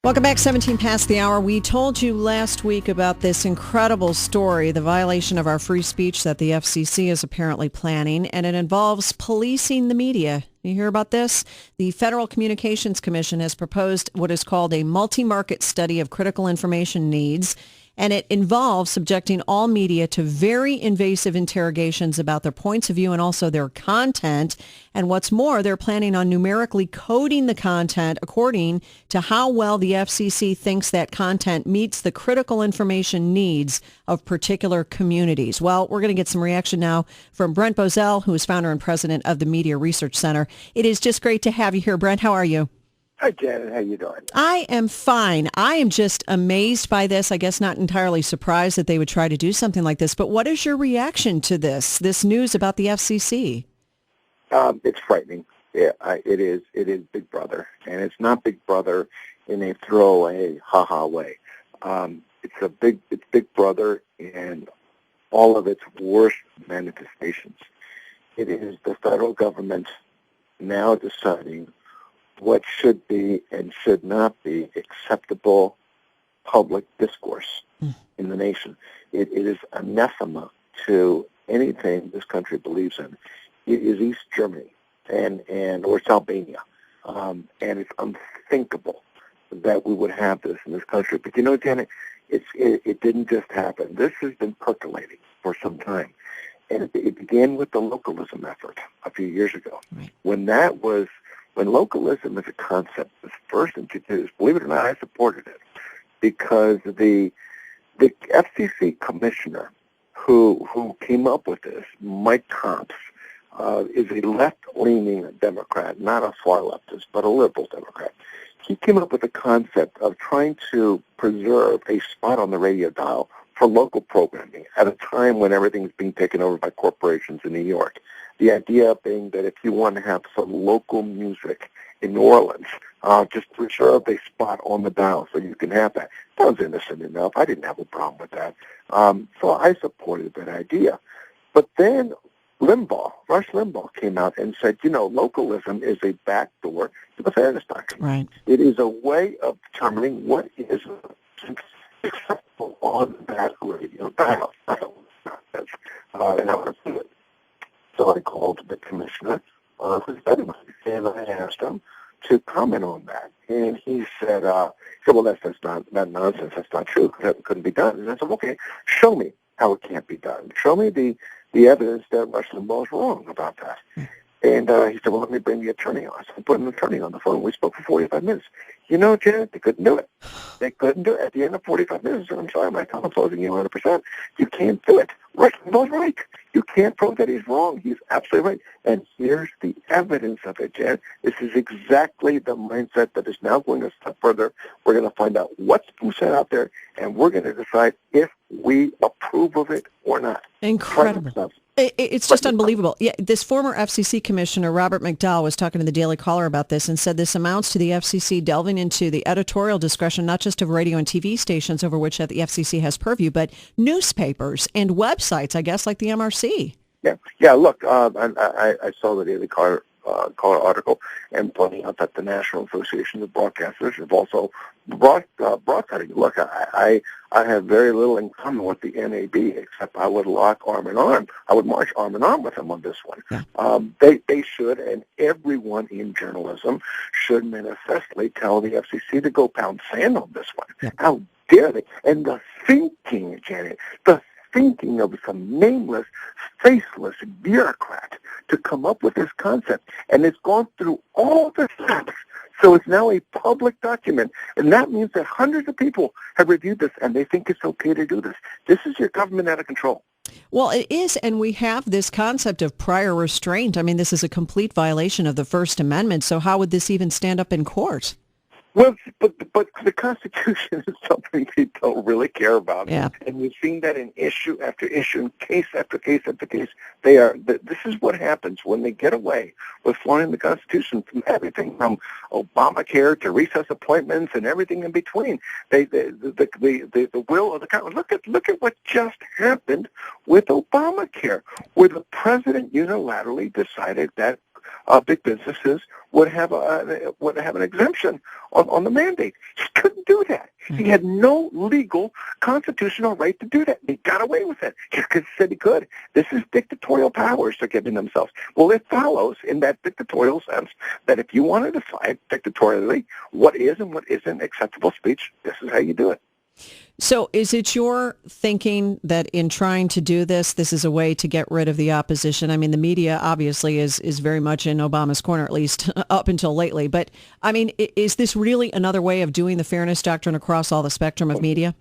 Welcome back, 17 past the hour. We told you last week about this incredible story, the violation of our free speech that the FCC is apparently planning, and it involves policing the media. You hear about this? The Federal Communications Commission has proposed what is called a multi-market study of critical information needs, and it involves subjecting all media to very invasive interrogations about their points of view and also their content. And what's more, they're planning on numerically coding the content according to how well the FCC thinks that content meets the critical information needs of particular communities. Well, we're going to get some reaction now from Brent Bozell, who is founder and president of the Media Research Center. It is just great to have you here, Brent. How are you? Hi, Janet. How you doing? I am fine. I am just amazed by this. I guess not entirely surprised that they would try to do something like this. But what is your reaction to this news about the FCC? It's frightening. Yeah, it is. It is Big Brother, and it's not Big Brother in a throwaway, ha-ha way. It's Big Brother in all of its worst manifestations. It is the federal government now deciding what should be and should not be acceptable public discourse in the nation. It is anathema to anything this country believes in. It is East Germany or South Albania, and it's unthinkable that we would have this in this country. But you know, Janet, it didn't just happen. This has been percolating for some time, and it began with the localism effort a few years ago, right. When localism as a concept was first introduced, believe it or not, I supported it because the FCC commissioner who came up with this, Mike Comps, is a left-leaning Democrat, not a far leftist, but a liberal Democrat. He came up with the concept of trying to preserve a spot on the radio dial for local programming at a time when everything's being taken over by corporations in New York. The idea being that if you want to have some local music in New Orleans, just reserve a spot on the dial so you can have that. Sounds innocent enough. I didn't have a problem with that. So I supported that idea. But then Rush Limbaugh came out and said, localism is a backdoor to the Fairness Doctrine. Right. It is a way of determining what is acceptable on that radio dial. And I want to do it. So I called the commissioner, who's studying it, and I asked him to comment on that. And he said, well, that's not nonsense. That's not true. That couldn't be done. And I said, okay, show me how it can't be done. Show me the evidence that Rush Limbaugh is wrong about that. And he said, well, let me bring the attorney on. So I put an attorney on the phone. We spoke for 45 minutes. You know, Janet, they couldn't do it. They couldn't do it. At the end of 45 minutes, and I'm sorry, my time opposing you 100%. You can't do it. Rush Limbaugh's right. You can't prove that he's wrong. He's absolutely right. And here's the evidence of it, Janet. This is exactly the mindset that is now going a step further. We're going to find out what's being said out there, and we're going to decide if we approve of it or not. Incredible. It's just unbelievable. Yeah, this former FCC commissioner, Robert McDowell, was talking to the Daily Caller about this and said this amounts to the FCC delving into the editorial discretion, not just of radio and TV stations over which the FCC has purview, but newspapers and websites, I guess, like the MRC. Yeah. Look, I saw the Daily Caller article and pointing out that the National Association of Broadcasters have also broadcasting. Look, I have very little in common with the NAB except I would lock arm in arm. I would march arm in arm with them on this one. Yeah. They should, and everyone in journalism should manifestly tell the FCC to go pound sand on this one. Yeah. How dare they? And the thinking, Janet, thinking of some nameless, faceless bureaucrat to come up with this concept. And it's gone through all the steps. So it's now a public document. And that means that hundreds of people have reviewed this and they think it's okay to do this. This is your government out of control. Well, it is, and we have this concept of prior restraint. I mean, this is a complete violation of the First Amendment. So how would this even stand up in court? Well, but the Constitution is something people don't really care about. Yeah. And we've seen that in issue after issue, in case after case after case. This is what happens when they get away with flying the Constitution from everything from Obamacare to recess appointments and everything in between. The will of the Congress. Look at what just happened with Obamacare, where the president unilaterally decided that big businesses would have an exemption on the mandate. He couldn't He had no legal constitutional right to do that. He got away with it because he said he could. This is dictatorial powers they're giving themselves. Well, it follows in that dictatorial sense that if you want to decide dictatorially what is and what isn't acceptable speech, this is how you do it. So is it your thinking that in trying to do this, this is a way to get rid of the opposition? I mean, the media obviously is very much in Obama's corner, at least up until lately. But, I mean, is this really another way of doing the Fairness Doctrine across all the spectrum of media?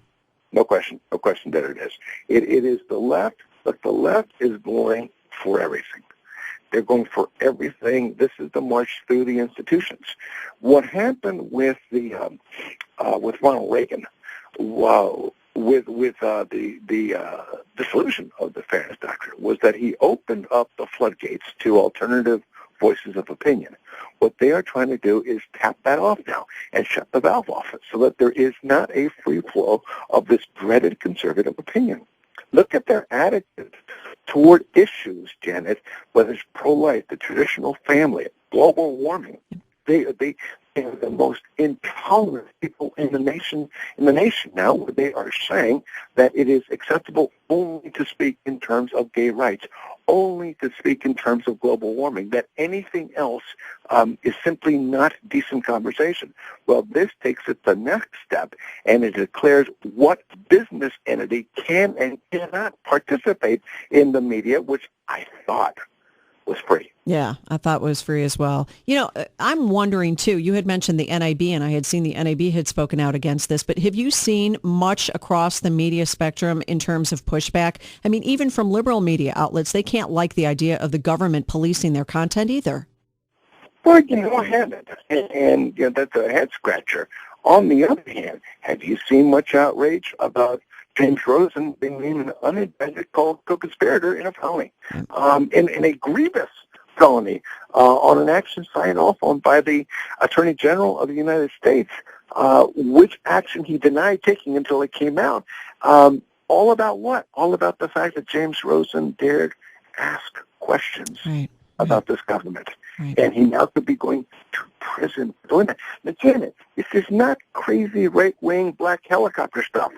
No question that it is. It is the left, but the left is going for everything. They're going for everything. This is the march through the institutions. What happened with with Ronald Reagan, with the dissolution of the Fairness Doctrine, was that he opened up the floodgates to alternative voices of opinion. What they are trying to do is tap that off now and shut the valve off it so that there is not a free flow of this dreaded conservative opinion. Look at their attitude toward issues, Janet, whether it's pro-life, the traditional family, global warming. They are the most intolerant people in the nation now, where they are saying that it is acceptable only to speak in terms of gay rights, only to speak in terms of global warming, that anything else is simply not decent conversation. Well, this takes it the next step, and it declares what business entity can and cannot participate in the media, which I thought was free. Yeah, I thought was free as well. You know, I'm wondering, too, you had mentioned the NIB, and I had seen the NIB had spoken out against this, but have you seen much across the media spectrum in terms of pushback? I mean, even from liberal media outlets, they can't like the idea of the government policing their content either. Well, I haven't, and that's a head-scratcher. On the other hand, have you seen much outrage about James Rosen being named an unindicted co-conspirator in a felony, in a grievous felony, on an action signed off on by the Attorney General of the United States, which action he denied taking until it came out. All about what? All about the fact that James Rosen dared ask questions about this government. Right. And he now could be going to prison for doing that. Now, Janet, this is not crazy right-wing black helicopter stuff.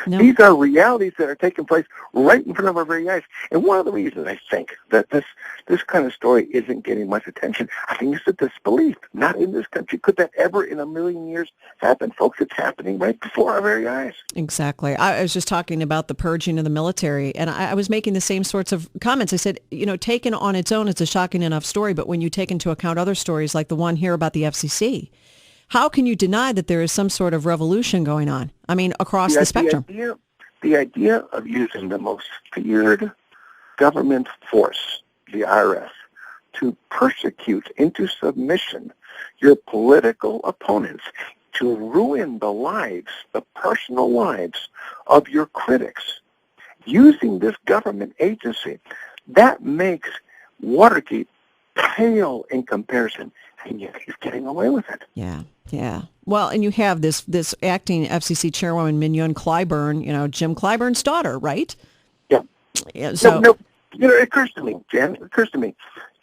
No. These are realities that are taking place right in front of our very eyes. And one of the reasons I think that this kind of story isn't getting much attention, I think it's a disbelief. Not in this country. Could that ever in a million years happen? Folks, it's happening right before our very eyes. Exactly. I was just talking about the purging of the military, and I was making the same sorts of comments. I said, taken on its own, it's a shocking enough story, but when you take into account other stories like the one here about the FCC, how can you deny that there is some sort of revolution going on? I mean, across the spectrum. The idea of using the most feared government force, the IRS, to persecute into submission your political opponents, to ruin the personal lives of your critics, using this government agency, that makes Watergate pale in comparison, and yet he's getting away with it. Yeah. Well, and you have this acting FCC chairwoman, Mignon Clyburn, Jim Clyburn's daughter, right? Yeah. So, no. It occurs to me, Jan, do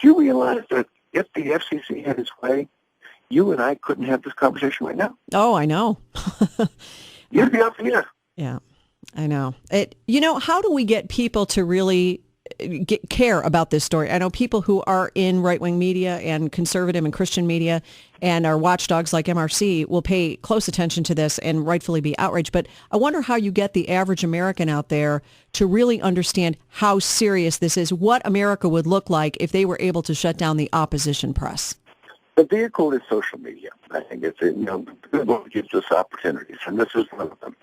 you realize that if the FCC had its way, you and I couldn't have this conversation right now? Oh, I know. You'd be up here. Yeah, I know. How do we get people to really care about this story? I know people who are in right-wing media and conservative and Christian media and are watchdogs like MRC will pay close attention to this and rightfully be outraged. But I wonder how you get the average American out there to really understand how serious this is, what America would look like if they were able to shut down the opposition press. The vehicle is social media. I think it's, Google gives us opportunities, and this is one of them.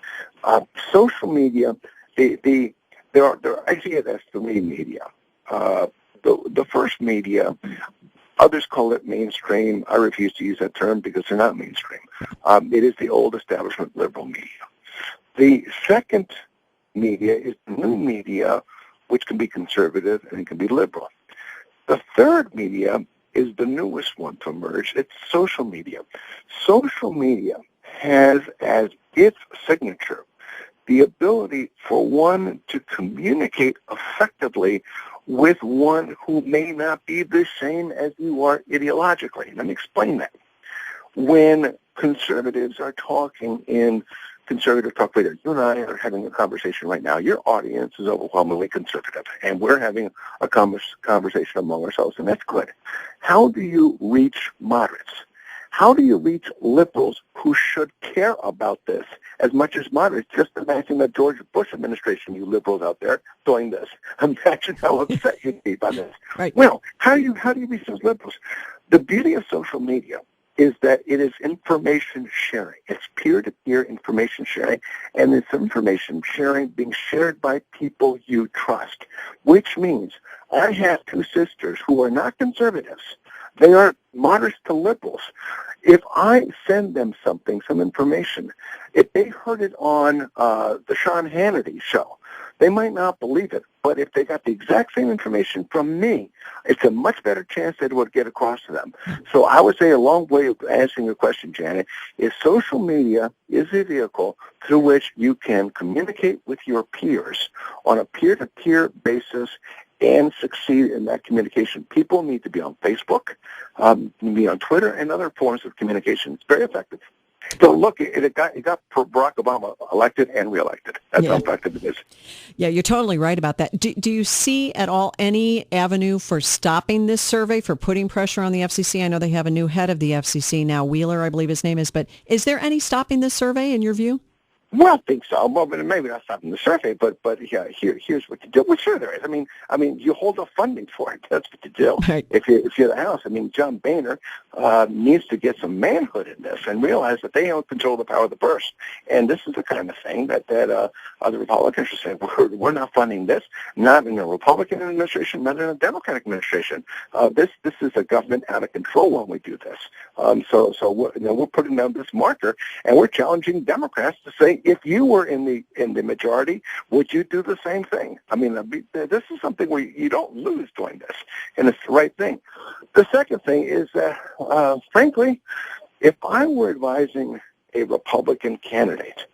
Social media, there are actually that's three media. The first media, others call it mainstream. I refuse to use that term because they're not mainstream. It is the old establishment liberal media. The second media is the new media, which can be conservative and it can be liberal. The third media is the newest one to emerge. It's social media. Social media has as its signature the ability for one to communicate effectively with one who may not be the same as you are ideologically. Let me explain that. when conservatives are talking in conservative talk radio. You and I are having a conversation right now. Your audience is overwhelmingly conservative, and we're having a conversation among ourselves, and that's good. How do you reach moderates? How do you reach liberals who should care about this as much as moderates? Just imagine the George Bush administration, you liberals out there doing this. Imagine how upset you'd be by this. Right. Well, how do you reach those liberals? The beauty of social media is that it is information sharing. It's peer-to-peer information sharing, and it's information sharing being shared by people you trust, which means I have two sisters who are not conservatives. They are moderates to liberals. If I send them something, some information, if they heard it on the Sean Hannity show, they might not believe it. But if they got the exact same information from me, it's a much better chance that it would get across to them. So I would say a long way of answering your question, Janet, is social media is a vehicle through which you can communicate with your peers on a peer-to-peer basis and succeed in that communication. People need to be on Facebook, be on Twitter, and other forms of communication. It's very effective. So look, it got Barack Obama elected and reelected. That's how effective it is. Yeah, you're totally right about that. Do you see at all any avenue for stopping this survey, for putting pressure on the FCC? I know they have a new head of the FCC now, Wheeler, I believe his name is. But is there any stopping this survey in your view? Well, I think so. Well, but maybe not stopping the survey, but yeah, here's what you do. Well, sure there is. I mean, you hold up funding for it. That's what you do. Right. If you're the House, I mean, John Boehner needs to get some manhood in this and realize that they don't control the power of the purse. And this is the kind of thing that the Republicans should say, we're not funding this, not in a Republican administration, not in a Democratic administration. This is a government out of control when we do this. So we're putting down this marker, and we're challenging Democrats to say, if you were in the majority, would you do the same thing? I mean, this is something where you don't lose doing this, and it's the right thing. The second thing is that, frankly, if I were advising a Republican candidate,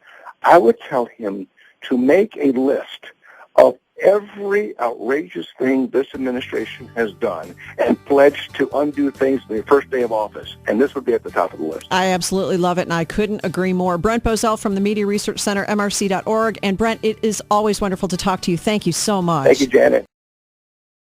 I would tell him to make a list of every outrageous thing this administration has done and pledge to undo things the first day of office. And this would be at the top of the list. I absolutely love it, and I couldn't agree more. Brent Bozell from the Media Research Center, MRC.org. And Brent, it is always wonderful to talk to you. Thank you so much. Thank you, Janet.